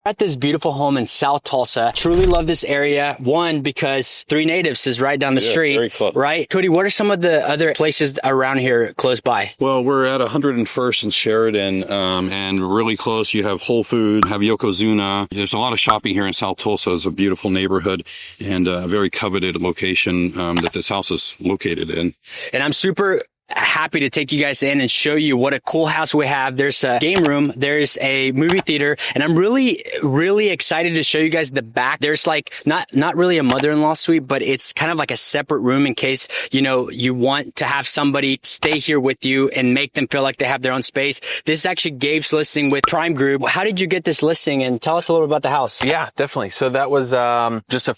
At this beautiful home in South Tulsa. Truly love this area. One, because Three Natives is right down the street. Very close. Right? Cody, what are some of the other places around here close by? Well, we're at 101st and Sheridan, and really close. You have Whole Foods, have Yokozuna. There's a lot of shopping here in South Tulsa. It's a beautiful neighborhood and a very coveted location that this house is located in. And I'm super happy to take you guys in and show you what a cool house we have. There's a game room, there's a movie theater, and I'm really, really excited to show you guys the back. There's like not really a mother-in-law suite, but it's kind of like a separate room in case, you know, you want to have somebody stay here with you and make them feel like they have their own space. This is actually Gabe's listing with Prime Group. How did you get this listing? And tell us a little bit about the house. Yeah, definitely. So that was just a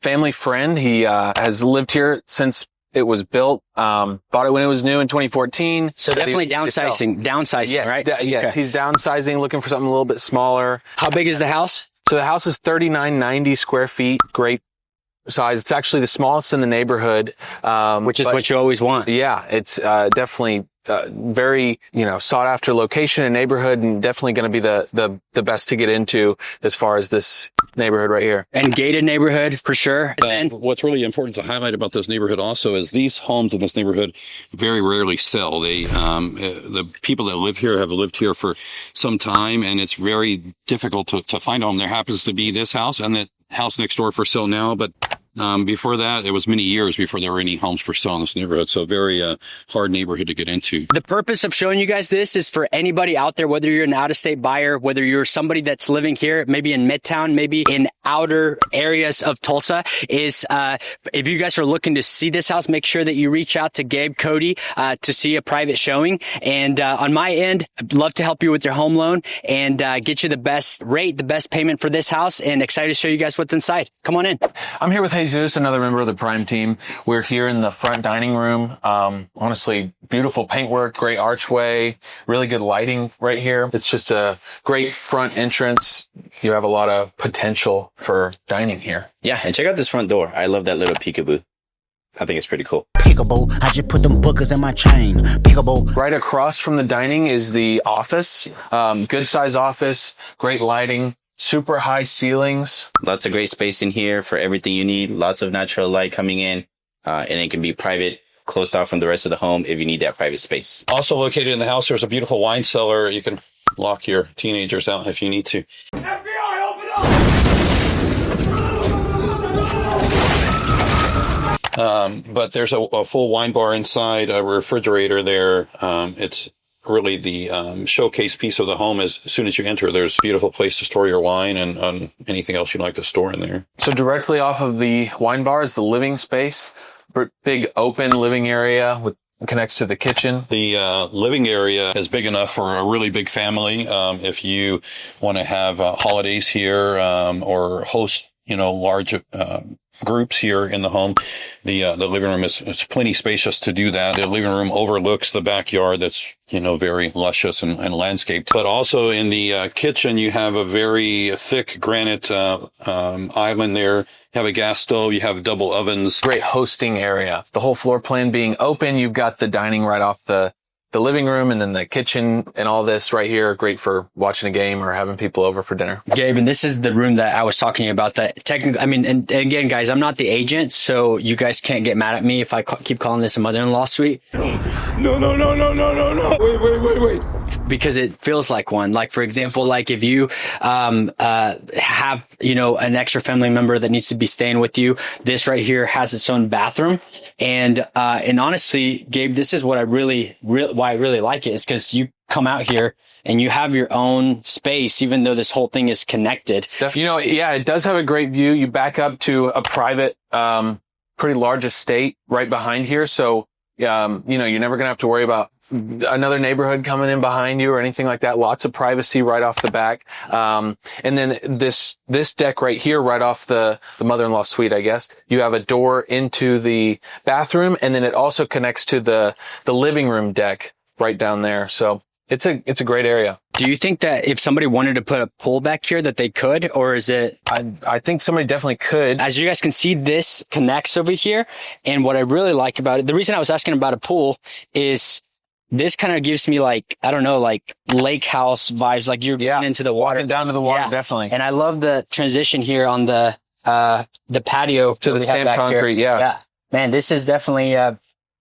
family friend. He has lived here since it was built. Bought it when it was new in 2014. So definitely downsizing, right? Yes, okay. He's downsizing, looking for something a little bit smaller. How big is the house? So the house is 3,990 square feet. Great size. It's actually the smallest in the neighborhood. Which is what you always want. Yeah, it's definitely very, sought after location and neighborhood, and definitely going to be the best to get into as far as this neighborhood right here. And gated neighborhood for sure. And what's really important to highlight about this neighborhood also is these homes in this neighborhood very rarely sell. They, the people that live here have lived here for some time, and it's very difficult to find a home. There happens to be this house and the house next door for sale now, but before that, it was many years before there were any homes for sale in this neighborhood. So very hard neighborhood to get into. The purpose of showing you guys this is for anybody out there, whether you're an out-of-state buyer, whether you're somebody that's living here, maybe in Midtown, maybe in outer areas of Tulsa, is if you guys are looking to see this house, make sure that you reach out to Gabe, Cody, to see a private showing. And on my end, I'd love to help you with your home loan and get you the best rate, the best payment for this house, and excited to show you guys what's inside. Come on in. I'm here with Jesus, another member of the Prime team. We're here in the front dining room. Honestly, beautiful paintwork, great archway, really good lighting right here. It's just a great front entrance. You have a lot of potential for dining here. Yeah, and check out this front door. I love that little peekaboo. I think it's pretty cool. Peekaboo, I just put them bookers in my chain. Peekaboo. Right across from the dining is the office. Good size office, great lighting. Super high ceilings. Lots of great space in here for everything you need. Lots of natural light coming in. And it can be private, closed off from the rest of the home if you need that private space. Also located in the house, there's a beautiful wine cellar. You can lock your teenagers out if you need to. FBI, open up! But there's a full wine bar inside, a refrigerator there. It's really the showcase piece of the home. As soon as you enter, there's a beautiful place to store your wine and anything else you'd like to store in there. So directly off of the wine bar is the living space. Big open living area with connects to the kitchen. The living area is big enough for a really big family. If you want to have holidays here or host, large groups here in the home, the living room is plenty spacious to do that. The living room overlooks the backyard that's very luscious and landscaped. But also in the kitchen, you have a very thick granite island there. You have a gas stove. You have double ovens. Great hosting area. The whole floor plan being open. You've got the dining right off the living room, and then the kitchen and all this right here. Great for watching a game or having people over for dinner. Gabe, and this is the room that I was talking to you about. That technically, and again, guys, I'm not the agent, so you guys can't get mad at me if I keep calling this a mother-in-law suite. No. Wait. Because it feels like one. Like, for example, like if you have, an extra family member that needs to be staying with you, this right here has its own bathroom. And honestly, Gabe, this is what I why I really like it is because you come out here and you have your own space, even though this whole thing is connected. It does have a great view. You back up to a private, pretty large estate right behind here. So, you're never going to have to worry about another neighborhood coming in behind you or anything like that. Lots of privacy right off the back. And then this deck right here, right off the mother-in-law suite, I guess, you have a door into the bathroom, and then it also connects to the living room deck right down there. So it's a great area. Do you think that if somebody wanted to put a pool back here that they could, or is it? I think somebody definitely could. As you guys can see, this connects over here. And what I really like about it, the reason I was asking about a pool is this kind of gives me like, I don't know, like lake house vibes, like you're getting into the water. Walking down to the water, Yeah. definitely. And I love the transition here on the patio To the we have stamped back concrete, here. yeah. Man, this is definitely,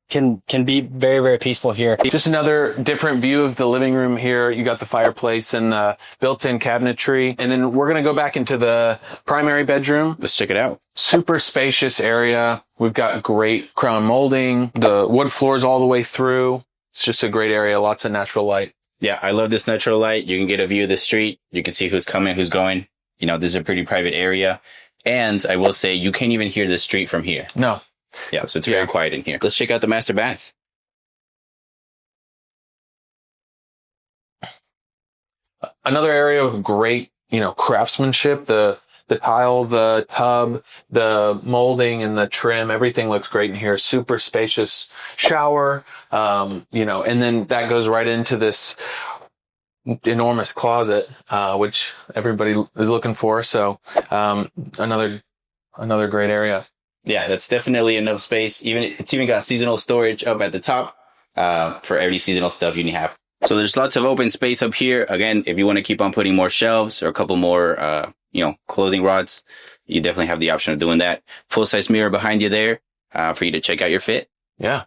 can be very, very peaceful here. Just another different view of the living room here. You got the fireplace and built-in cabinetry. And then we're going to go back into the primary bedroom. Let's check it out. Super spacious area. We've got great crown molding, the wood floors all the way through. It's just a great area. Lots of natural light. Yeah, I love this natural light. You can get a view of the street. You can see who's coming, who's going. You know, this is a pretty private area. And I will say you can't even hear the street from here. No. Yeah, so it's very quiet in here. Let's check out the master bath. Another area of great, craftsmanship. The tile, the tub, the molding and the trim, everything looks great in here. Super spacious shower, and then that goes right into this enormous closet, which everybody is looking for. So, another great area. Yeah, that's definitely enough space. It's even got seasonal storage up at the top, for any seasonal stuff you have. So there's lots of open space up here. Again, if you want to keep on putting more shelves or a couple more, clothing rods, you definitely have the option of doing that. Full-size mirror behind you there, for you to check out your fit. Yeah,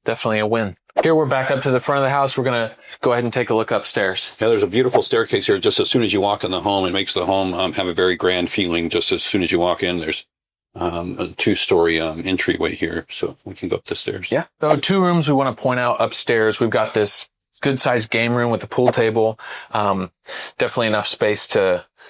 definitely a win. Here we're back up to the front of the house. We're going to go ahead and take a look upstairs. Yeah, there's a beautiful staircase here. Just as soon as you walk in the home, it makes the home have a very grand feeling. Just as soon as you walk in, there's a 2-story entryway here, so we can go up the stairs. Yeah. So 2 rooms we want to point out upstairs. We've got this good sized game room with a pool table. Definitely enough space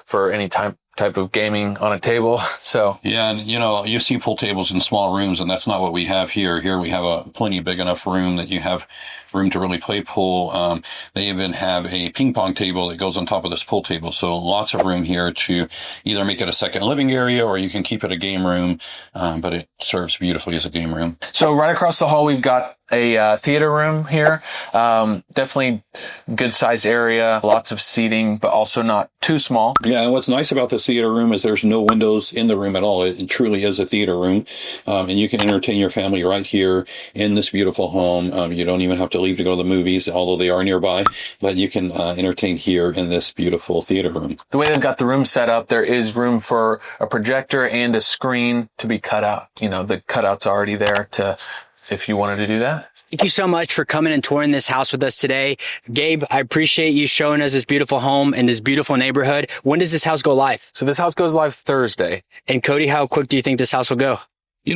for any type of gaming on a table. So yeah, and you see pool tables in small rooms, and that's not what we have here. Here we have a plenty big enough room that you have room to really play pool. They even have a ping pong table that goes on top of this pool table. So lots of room here to either make it a second living area, or you can keep it a game room. But it serves beautifully as a game room. So right across the hall, we've got a theater room here. Definitely good sized area, lots of seating, but also not too small. Yeah, and what's nice about this theater room is there's no windows in the room at all. It truly is a theater room. And you can entertain your family right here in this beautiful home. You don't even have to leave to go to the movies, although they are nearby, but you can entertain here in this beautiful theater room. The way they've got the room set up, there is room for a projector and a screen to be cut out. The cutout's already there if you wanted to do that. Thank you so much for coming and touring this house with us today. Gabe, I appreciate you showing us this beautiful home and this beautiful neighborhood. When does this house go live? So this house goes live Thursday. And Cody, how quick do you think this house will go?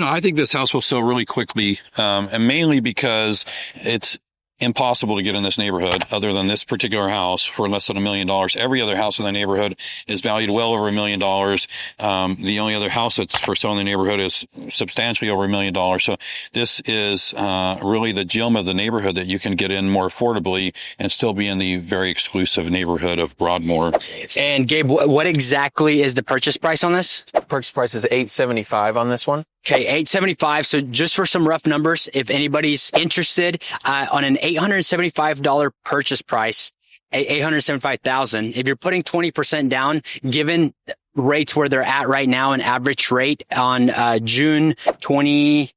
I think this house will sell really quickly, and mainly because it's impossible to get in this neighborhood other than this particular house for less than $1 million. Every other house in the neighborhood is valued well over $1 million. The only other house that's for sale in the neighborhood is substantially over $1 million. So this is really the gem of the neighborhood that you can get in more affordably and still be in the very exclusive neighborhood of Broadmoor. And Gabe, what exactly is the purchase price on this? Purchase price is $875 on this one. Okay, $875. So just for some rough numbers, if anybody's interested, on an $875 purchase price, $875,000, if you're putting 20% down, given rates where they're at right now, an average rate on June 28th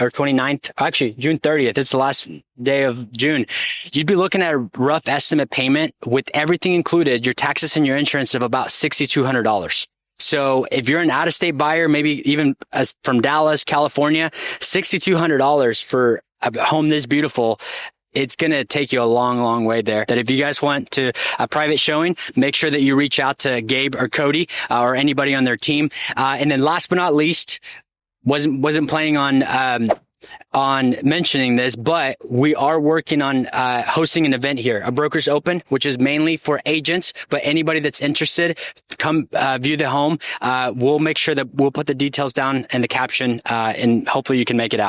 or 29th, actually June 30th, it's the last day of June, you'd be looking at a rough estimate payment with everything included, your taxes and your insurance, of about $6,200. So if you're an out-of-state buyer, maybe even from Dallas, California, $6,200 for a home this beautiful, it's going to take you a long, long way there. That if you guys want to a private showing, make sure that you reach out to Gabe or Cody or anybody on their team. And then last but not least, wasn't planning on mentioning this, but we are working on hosting an event here, a Brokers Open, which is mainly for agents, but anybody that's interested, come view the home. We'll make sure that we'll put the details down in the caption, and hopefully you can make it out.